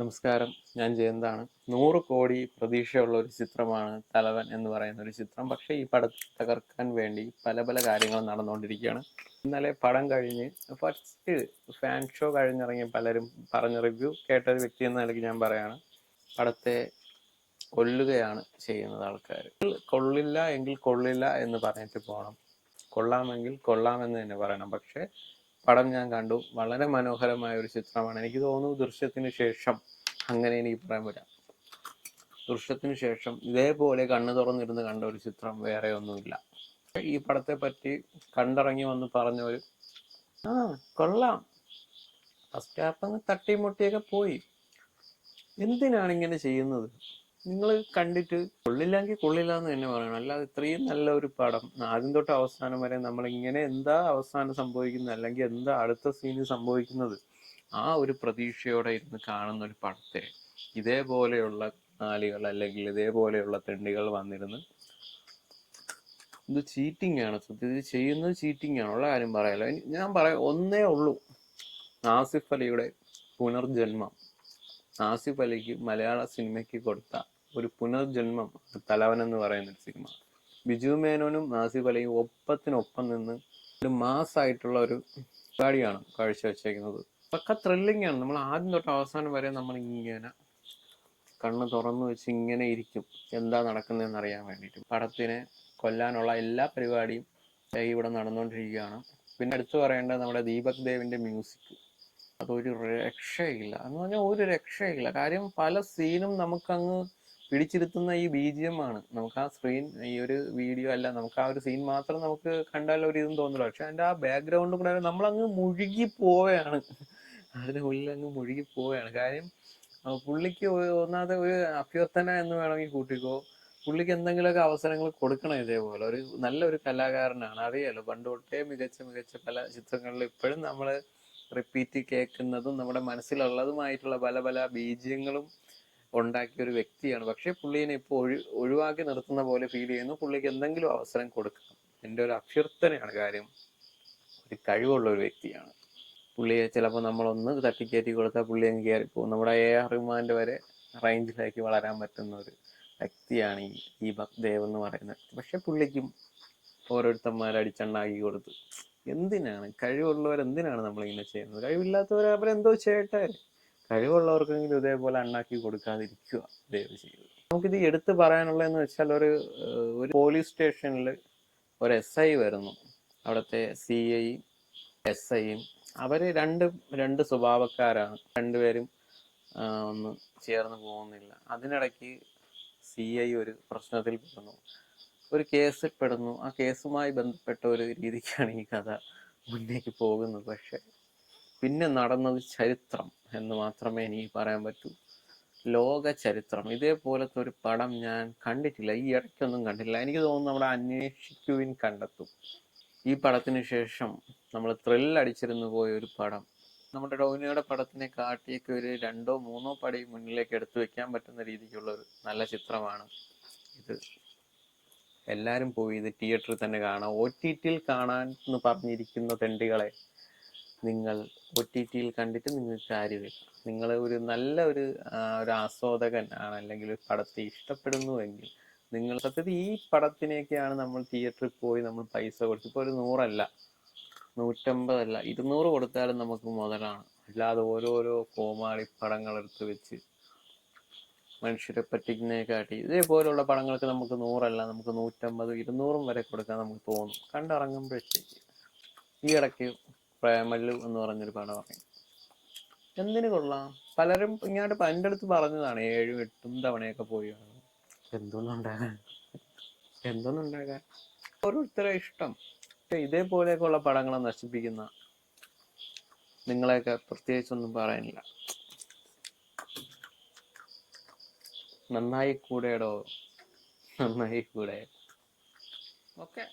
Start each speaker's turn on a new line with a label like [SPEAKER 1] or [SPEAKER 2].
[SPEAKER 1] നമസ്കാരം, ഞാൻ ജയന്താണ്. 100 കോടി പ്രതീക്ഷയുള്ള ഒരു ചിത്രമാണ് തലവൻ എന്ന് പറയുന്ന ഒരു ചിത്രം. പക്ഷേ ഈ പടത്തെ തകർക്കാൻ വേണ്ടി പല പല കാര്യങ്ങളും നടന്നുകൊണ്ടിരിക്കുകയാണ്. ഇന്നലെ പടം കഴിഞ്ഞ് ഫസ്റ്റ് ഫാൻ ഷോ കഴിഞ്ഞിറങ്ങിയ പലരും പറഞ്ഞ റിവ്യൂ കേട്ട ഒരു വ്യക്തി എന്ന നിലയ്ക്ക് ഞാൻ പറയാണ്, പടത്തെ കൊല്ലുകയാണ് ചെയ്യുന്നത് ആൾക്കാർ. കൊള്ളില്ല എങ്കിൽ കൊള്ളില്ല എന്ന് പറഞ്ഞിട്ട് പോകണം, കൊള്ളാമെങ്കിൽ കൊള്ളാമെന്ന് തന്നെ പറയണം. പക്ഷേ പടം ഞാൻ കണ്ടു, വളരെ മനോഹരമായ ഒരു ചിത്രമാണ്. എനിക്ക് തോന്നുന്നു ദൃശ്യത്തിന് ശേഷം, അങ്ങനെ എനിക്ക് പറയാൻ പറ്റാം, ദൃശ്യത്തിന് ശേഷം ഇതേപോലെ കണ്ണു തുറന്നിരുന്ന് കണ്ട ഒരു ചിത്രം വേറെ ഒന്നുമില്ല. ഈ പടത്തെ പറ്റി കണ്ടിറങ്ങി വന്ന് പറഞ്ഞവര് കൊള്ളാം, ഫസ്റ്റ് ഹാഫ് അങ്ങ് തട്ടിമുട്ടിയൊക്കെ പോയി, എന്തിനാണ് ഇങ്ങനെ ചെയ്യുന്നത്? നിങ്ങൾ കണ്ടിട്ട് കൊള്ളില്ലെങ്കിൽ കൊള്ളില്ല എന്ന് തന്നെ പറയണം. അല്ലാതെ ഇത്രയും നല്ല ഒരു പടം ആദ്യം തൊട്ട് അവസാനം വരെ നമ്മൾ ഇങ്ങനെ എന്താ അവസാനം സംഭവിക്കുന്നത്, അല്ലെങ്കിൽ എന്താ അടുത്ത സീന് സംഭവിക്കുന്നത്, ആ ഒരു പ്രതീക്ഷയോടെ ഇരുന്ന് കാണുന്ന ഒരു പടത്തെ ഇതേപോലെയുള്ള നാലികൾ അല്ലെങ്കിൽ ഇതേപോലെയുള്ള തെണ്ടികൾ വന്നിരുന്ന്, ഇത് ചീറ്റിംഗ് ആണ്. സത്യത്തിൽ ചെയ്യുന്നത് ചീറ്റിംഗ് ആണ്, ഉള്ള കാര്യം പറയാലോ. ഞാൻ പറയാം, ഒന്നേ ഉള്ളൂ, ആസിഫ് അലിയുടെ പുനർജന്മം. ആസിഫ് അലിക്ക് മലയാള സിനിമയ്ക്ക് കൊടുത്ത ഒരു പുനർജന്മം തലവൻ എന്ന് പറയുന്ന ഒരു സിനിമ. ബിജു മേനോനും ആസിഫ് അലിയും ഒപ്പത്തിനൊപ്പം നിന്ന് ഒരു മാസ്സായിട്ടുള്ള ഒരു പരിപാടിയാണ് കാഴ്ചവെച്ചേക്കുന്നത്. പക്ക ത്രില്ലിംഗ് ആണ്. നമ്മൾ ആദ്യം തൊട്ട് അവസാനം വരെ നമ്മൾ ഇങ്ങനെ കണ്ണ് തുറന്നു വെച്ച് ഇങ്ങനെ ഇരിക്കും, എന്താ നടക്കുന്നതെന്ന് അറിയാൻ വേണ്ടിയിട്ട്. പടത്തിനെ കൊല്ലാനുള്ള എല്ലാ പരിപാടിയും ഇവിടെ നടന്നുകൊണ്ടിരിക്കുകയാണ്. പിന്നെ എടുത്തു പറയേണ്ടത് നമ്മുടെ ദീപക് ദേവിന്റെ മ്യൂസിക്. അതൊരു രക്ഷയില്ല എന്ന് പറഞ്ഞാൽ ഒരു രക്ഷയില്ല. കാര്യം പല സീനും നമുക്കങ്ങ് പിടിച്ചിരുത്തുന്ന ഈ BGM ആണ്. നമുക്ക് ആ സ്ക്രീൻ, ഈ ഒരു വീഡിയോ അല്ല, നമുക്ക് ആ ഒരു സീൻ മാത്രം നമുക്ക് കണ്ടാൽ ഒരു ഇതും തോന്നില്ല. പക്ഷെ അതിന്റെ ആ ബാക്ക്ഗ്രൗണ്ട് കൂടെ നമ്മളങ്ങ് മുഴുകി പോവുകയാണ്, അതിന് ഉള്ളിലങ്ങ് മുഴുകി പോവുകയാണ്. കാര്യം പുള്ളിക്ക് ഒന്നാമത്തെ ഒരു അഭ്യർത്ഥന എന്ന് വേണമെങ്കിൽ കൂട്ടിക്കോ, പുള്ളിക്ക് എന്തെങ്കിലുമൊക്കെ അവസരങ്ങൾ കൊടുക്കണം. ഇതേപോലെ ഒരു നല്ലൊരു കലാകാരനാണ്, അറിയാലോ. പണ്ട് തൊട്ടേ മികച്ച പല ചിത്രങ്ങളിൽ ഇപ്പോഴും നമ്മൾ റിപ്പീറ്റ് കേൾക്കുന്നതും നമ്മുടെ മനസ്സിലുള്ളതുമായിട്ടുള്ള പല പല ബീജങ്ങളും ഉണ്ടാക്കിയ ഒരു വ്യക്തിയാണ്. പക്ഷെ പുള്ളിനെ ഇപ്പോൾ ഒഴിവാക്കി നിർത്തുന്ന പോലെ ഫീൽ ചെയ്യുന്നു. പുള്ളിക്ക് എന്തെങ്കിലും അവസരം കൊടുക്കണം, എൻ്റെ ഒരു അഭ്യർത്ഥനയാണ്. കാര്യം ഒരു കഴിവുള്ള ഒരു വ്യക്തിയാണ്. പുള്ളിയെ ചിലപ്പോൾ നമ്മളൊന്ന് തട്ടിക്കയറ്റി കൊടുത്താൽ പുള്ളി അങ്ങ് കയറിപ്പോകും. നമ്മുടെ AR റഹ്മാന്റെ വരെ റേഞ്ചിലേക്ക് വളരാൻ പറ്റുന്ന ഒരു വ്യക്തിയാണ് ഈ ദീപക് ദേവ് എന്ന് പറയുന്നത്. പക്ഷെ പുള്ളിക്കും ഓരോരുത്തന്മാരടിച്ചണ്ടാക്കി കൊടുത്ത്, എന്തിനാണ് കഴിവുള്ളവർ എന്തിനാണ് നമ്മളിങ്ങനെ ചെയ്യുന്നത്? കഴിവില്ലാത്തവർ അവരെന്തോ ചെയ്യട്ടെ, കഴിവുള്ളവർക്കെങ്കിലും ഇതേപോലെ അണ്ണാക്കി കൊടുക്കാതിരിക്കുക ദയവ് ചെയ്ത്. നമുക്കിത് എടുത്തു പറയാനുള്ളതെന്ന് വെച്ചാൽ, ഒരു പോലീസ് സ്റ്റേഷനിൽ ഒരു SI വരുന്നു. അവിടുത്തെ CI SIയും അവര് രണ്ട് സ്വഭാവക്കാരാണ്. രണ്ടുപേരും ഒന്ന് ചേർന്ന് പോകുന്നില്ല. അതിനിടയ്ക്ക് CI ഒരു പ്രശ്നത്തിൽ പെടുന്നു, ഒരു കേസിൽ പെടുന്നു. ആ കേസുമായി ബന്ധപ്പെട്ട ഒരു രീതിക്കാണ് ഈ കഥ മുന്നേക്ക് പോകുന്നത്. പക്ഷെ പിന്നെ നടന്നത് ചരിത്രം എന്ന് മാത്രമേ എനിക്ക് പറയാൻ പറ്റൂ. ലോക ചരിത്രം. ഇതേപോലത്തെ ഒരു പടം ഞാൻ കണ്ടിട്ടില്ല, ഈ ഇടയ്ക്കൊന്നും കണ്ടിട്ടില്ല. എനിക്ക് തോന്നുന്നു നമ്മുടെ അന്വേഷിക്കുവിൻ കണ്ടെത്തും. ഈ പടത്തിന് ശേഷം നമ്മൾ ത്രില്ലടിച്ചിരുന്നു പോയ ഒരു പടം, നമ്മുടെ ടോവിനോയുടെ പടത്തിനെ കാട്ടിയൊക്കെ ഒരു 2-3 പടി മുന്നിലേക്ക് എടുത്തു വെക്കാൻ പറ്റുന്ന രീതിക്കുള്ള ഒരു നല്ല ചിത്രമാണ് ഇത്. എല്ലാവരും പോയി ഇത് തിയേറ്ററിൽ തന്നെ കാണാം. OTTയിൽ കാണാൻ എന്ന് പറഞ്ഞിരിക്കുന്ന തെണ്ടികളെ, നിങ്ങൾ OTTയിൽ കണ്ടിട്ട് നിങ്ങൾക്ക് കാര്യമില്ല. നിങ്ങൾ ഒരു നല്ല ഒരു ആസ്വാദകൻ ആണ്, അല്ലെങ്കിൽ ഒരു പടത്തെ ഇഷ്ടപ്പെടുന്നുവെങ്കിൽ നിങ്ങൾ സത്യത്തിൽ ഈ പടത്തിനെയൊക്കെയാണ് നമ്മൾ തിയേറ്ററിൽ പോയി നമ്മൾ പൈസ കൊടുത്ത്, ഇപ്പോൾ ഒരു 100 അല്ല, 150 അല്ല, 200 കൊടുത്താലും നമുക്ക് മുതലാണ്. അല്ലാതെ ഓരോരോ കോമാളി പടങ്ങൾ എടുത്ത് വെച്ച് മനുഷ്യരെ പറ്റിക്കുന്നതിനെക്കാട്ടി ഇതേപോലുള്ള പടങ്ങൾക്ക് നമുക്ക് 100 അല്ല, നമുക്ക് 150, 200 വരെ കൊടുക്കാൻ നമുക്ക് തോന്നും കണ്ടിറങ്ങുമ്പോഴത്തേക്ക്. ഈ ഇടയ്ക്ക് പ്രേമല്ലു എന്ന് പറഞ്ഞൊരു പടം ഇറങ്ങി. എന്തിനു കൊള്ളാം? പലരും ഇങ്ങോട്ട് എൻ്റെ അടുത്ത് പറഞ്ഞതാണ് 7-8 തവണയൊക്കെ പോയി. എന്തൊന്നുണ്ടാകാൻ ഓരോരുത്തരെ ഇഷ്ടം. പക്ഷെ ഇതേപോലെയൊക്കെയുള്ള പടങ്ങളെ നശിപ്പിക്കുന്ന നിങ്ങളെയൊക്കെ പ്രത്യേകിച്ചൊന്നും പറയാനില്ല. നന്നായി കൂടെടോ, നന്നായി കൂടെ. ഓക്കെ.